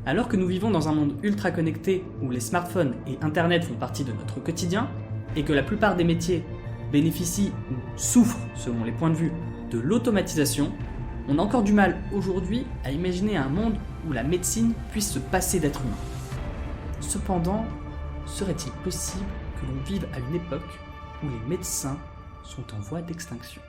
Alors que nous vivons dans un monde ultra connecté où les smartphones et Internet font partie de notre quotidien, et que la plupart des métiers bénéficient ou souffrent, selon les points de vue, de l'automatisation, on a encore du mal aujourd'hui à imaginer un monde où la médecine puisse se passer d'être humain. Cependant, serait-il possible que l'on vive à une époque où les médecins sont en voie d'extinction ?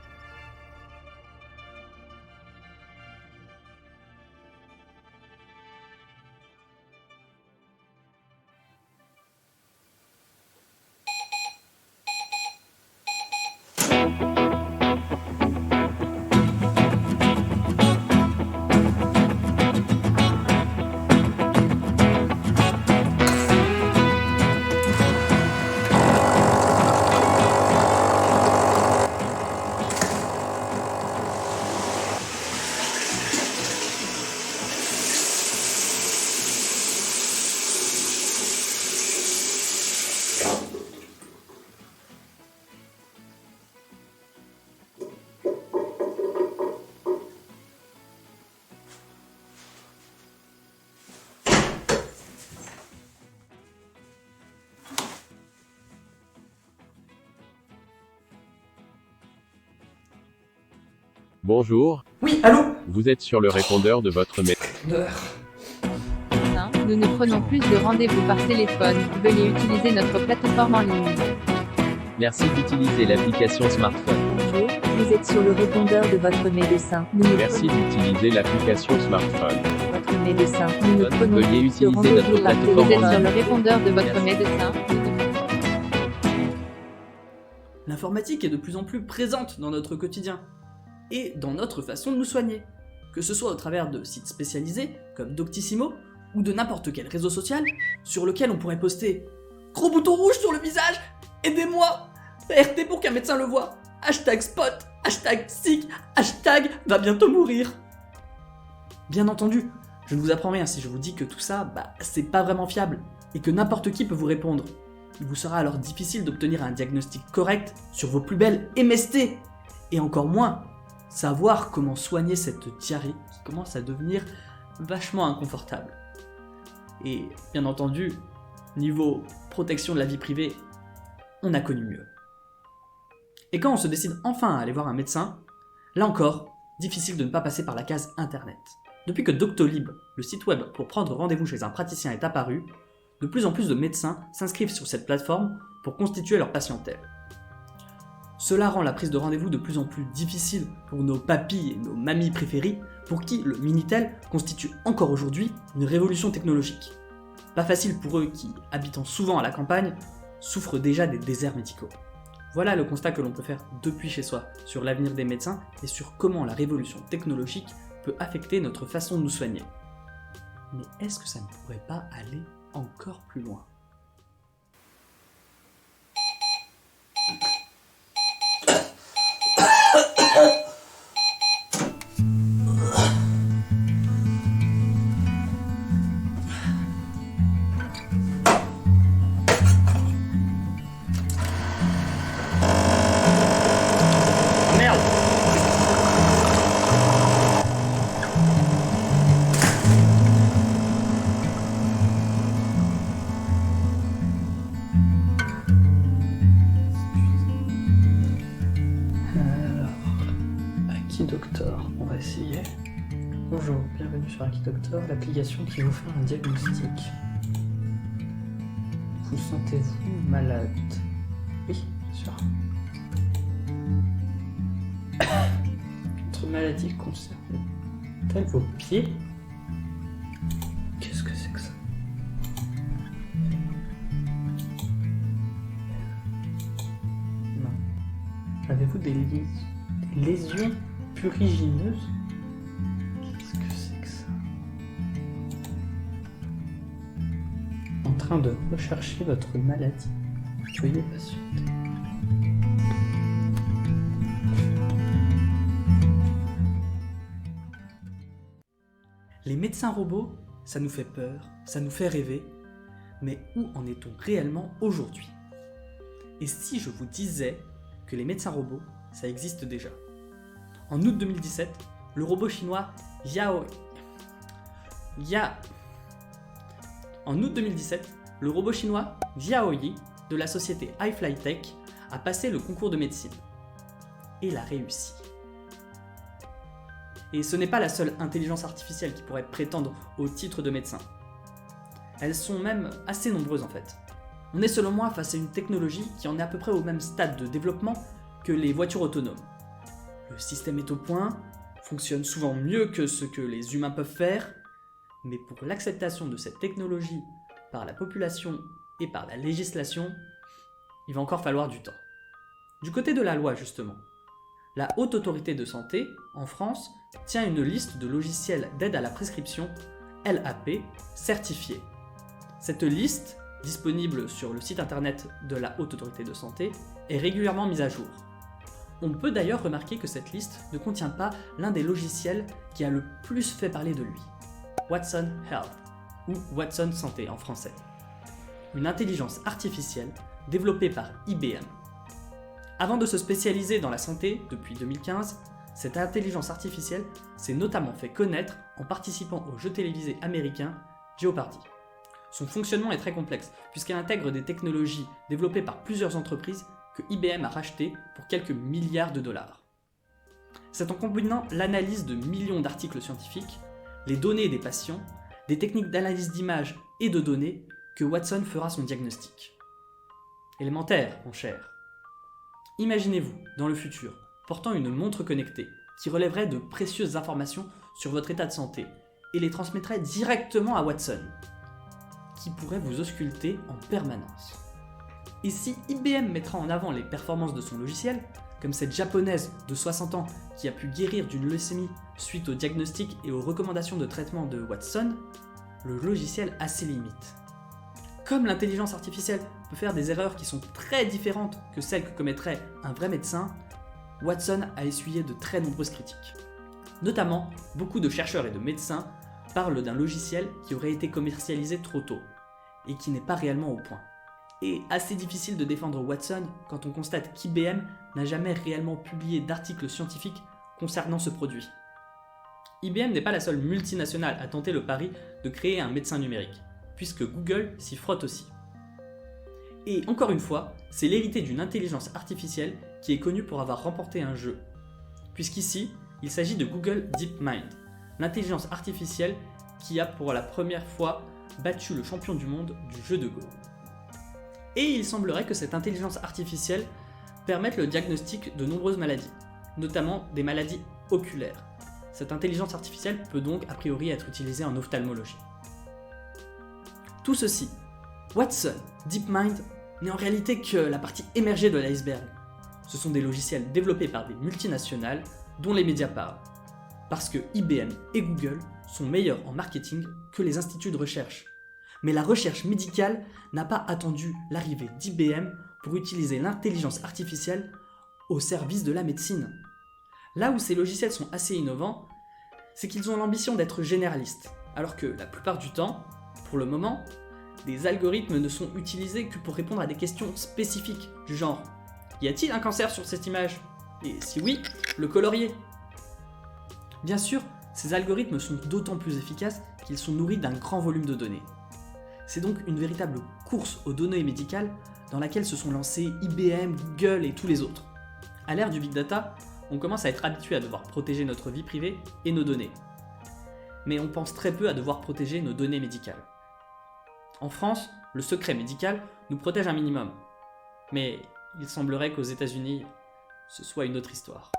Bonjour, Oui, allô ? vous êtes sur le répondeur de votre médecin. Nous ne prenons plus de rendez-vous par téléphone. Veuillez utiliser notre plateforme en ligne. Merci d'utiliser l'application smartphone. Bonjour, vous êtes sur le répondeur de votre médecin. Nous ne Merci d'utiliser l'application smartphone. prenons votre médecin. Nous ne prenons Veuillez plus de utiliser rendez-vous notre par plateforme Vous êtes téléphone. sur le répondeur de votre médecin. L'informatique est de plus en plus présente dans notre quotidien et dans notre façon de nous soigner, que ce soit au travers de sites spécialisés comme Doctissimo ou de n'importe quel réseau social sur lequel on pourrait poster « Gros bouton rouge sur le visage, aidez-moi ! RT pour qu'un médecin le voie ! #spot, #sick, #va bientôt mourir !» Bien entendu, je ne vous apprends rien si je vous dis que tout ça, c'est pas vraiment fiable et que n'importe qui peut vous répondre. Il vous sera alors difficile d'obtenir un diagnostic correct sur vos plus belles MST et encore moins savoir comment soigner cette diarrhée qui commence à devenir vachement inconfortable. Et bien entendu, niveau protection de la vie privée, on a connu mieux. Et quand on se décide enfin à aller voir un médecin, là encore, difficile de ne pas passer par la case internet. Depuis que Doctolib, le site web pour prendre rendez-vous chez un praticien, est apparu, de plus en plus de médecins s'inscrivent sur cette plateforme pour constituer leur patientèle. Cela rend la prise de rendez-vous de plus en plus difficile pour nos papis et nos mamies préférées, pour qui le Minitel constitue encore aujourd'hui une révolution technologique. Pas facile pour eux qui, habitant souvent à la campagne, souffrent déjà des déserts médicaux. Voilà le constat que l'on peut faire depuis chez soi sur l'avenir des médecins et sur comment la révolution technologique peut affecter notre façon de nous soigner. Mais est-ce que ça ne pourrait pas aller encore plus loin ? Merde ! Doctor, on va essayer. Bonjour, bienvenue sur Aki Doctor, l'application qui vous fait un diagnostic. Vous sentez-vous malade? Oui, bien sûr. Votre maladie concerne-t-elle vos pieds? Qu'est-ce que c'est que ça? Non. Avez-vous des lésions purigineuses? Qu'est-ce que c'est que ça? En train de rechercher votre maladie. Veuillez patienter. Les médecins robots, ça nous fait peur, ça nous fait rêver, mais où en est-on réellement aujourd'hui? Et si je vous disais que les médecins robots, ça existe déjà? En août 2017, le robot chinois En août 2017, le robot chinois Jiaoyi de la société iFlyTech a passé le concours de médecine. Et l'a réussi. Et ce n'est pas la seule intelligence artificielle qui pourrait prétendre au titre de médecin. Elles sont même assez nombreuses en fait. On est selon moi face à une technologie qui en est à peu près au même stade de développement que les voitures autonomes. Le système est au point, fonctionne souvent mieux que ce que les humains peuvent faire, mais pour l'acceptation de cette technologie par la population et par la législation, il va encore falloir du temps. Du côté de la loi justement, la Haute Autorité de Santé, en France, tient une liste de logiciels d'aide à la prescription, LAP, certifiés. Cette liste, disponible sur le site internet de la Haute Autorité de Santé, est régulièrement mise à jour. On peut d'ailleurs remarquer que cette liste ne contient pas l'un des logiciels qui a le plus fait parler de lui, Watson Health, ou Watson Santé en français. Une intelligence artificielle développée par IBM. Avant de se spécialiser dans la santé depuis 2015, cette intelligence artificielle s'est notamment fait connaître en participant au jeu télévisé américain Jeopardy. Son fonctionnement est très complexe puisqu'elle intègre des technologies développées par plusieurs entreprises que IBM a rachetées pour quelques milliards de dollars. C'est en combinant l'analyse de millions d'articles scientifiques, les données des patients, des techniques d'analyse d'images et de données que Watson fera son diagnostic. Élémentaire, mon cher. Imaginez-vous, dans le futur, portant une montre connectée qui relèverait de précieuses informations sur votre état de santé et les transmettrait directement à Watson, qui pourrait vous ausculter en permanence. Et si IBM mettra en avant les performances de son logiciel, comme cette japonaise de 60 ans qui a pu guérir d'une leucémie suite au diagnostic et aux recommandations de traitement de Watson, le logiciel a ses limites. Comme l'intelligence artificielle peut faire des erreurs qui sont très différentes que celles que commettrait un vrai médecin, Watson a essuyé de très nombreuses critiques. Notamment, beaucoup de chercheurs et de médecins parlent d'un logiciel qui aurait été commercialisé trop tôt et qui n'est pas réellement au point. Et assez difficile de défendre Watson quand on constate qu'IBM n'a jamais réellement publié d'articles scientifiques concernant ce produit. IBM n'est pas la seule multinationale à tenter le pari de créer un médecin numérique, puisque Google s'y frotte aussi. Et encore une fois, c'est l'hérité d'une intelligence artificielle qui est connue pour avoir remporté un jeu, puisqu'ici, il s'agit de Google DeepMind, l'intelligence artificielle qui a pour la première fois battu le champion du monde du jeu de Go. Et il semblerait que cette intelligence artificielle permette le diagnostic de nombreuses maladies, notamment des maladies oculaires. Cette intelligence artificielle peut donc a priori être utilisée en ophtalmologie. Tout ceci, Watson, DeepMind, n'est en réalité que la partie émergée de l'iceberg. Ce sont des logiciels développés par des multinationales dont les médias parlent. Parce que IBM et Google sont meilleurs en marketing que les instituts de recherche. Mais la recherche médicale n'a pas attendu l'arrivée d'IBM pour utiliser l'intelligence artificielle au service de la médecine. Là où ces logiciels sont assez innovants, c'est qu'ils ont l'ambition d'être généralistes, alors que la plupart du temps, pour le moment, des algorithmes ne sont utilisés que pour répondre à des questions spécifiques, du genre « Y a-t-il un cancer sur cette image ?» Et si oui, le colorier. Bien sûr, ces algorithmes sont d'autant plus efficaces qu'ils sont nourris d'un grand volume de données. C'est donc une véritable course aux données médicales dans laquelle se sont lancés IBM, Google et tous les autres. À l'ère du Big Data, on commence à être habitué à devoir protéger notre vie privée et nos données. Mais on pense très peu à devoir protéger nos données médicales. En France, le secret médical nous protège un minimum. Mais il semblerait qu'aux États-Unis, ce soit une autre histoire.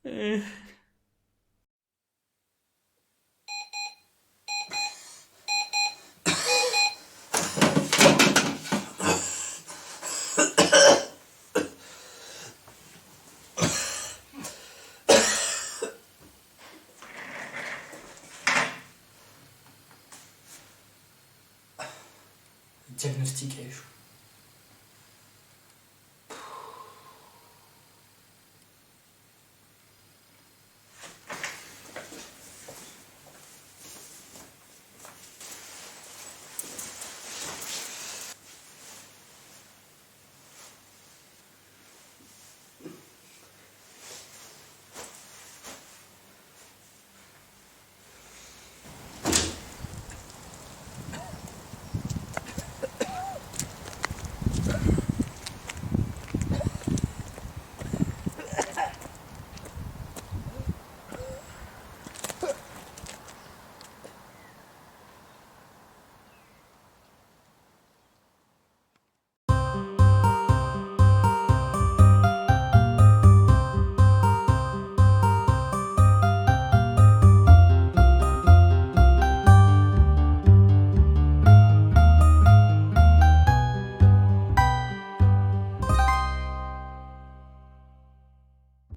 Le diagnostic a échoué.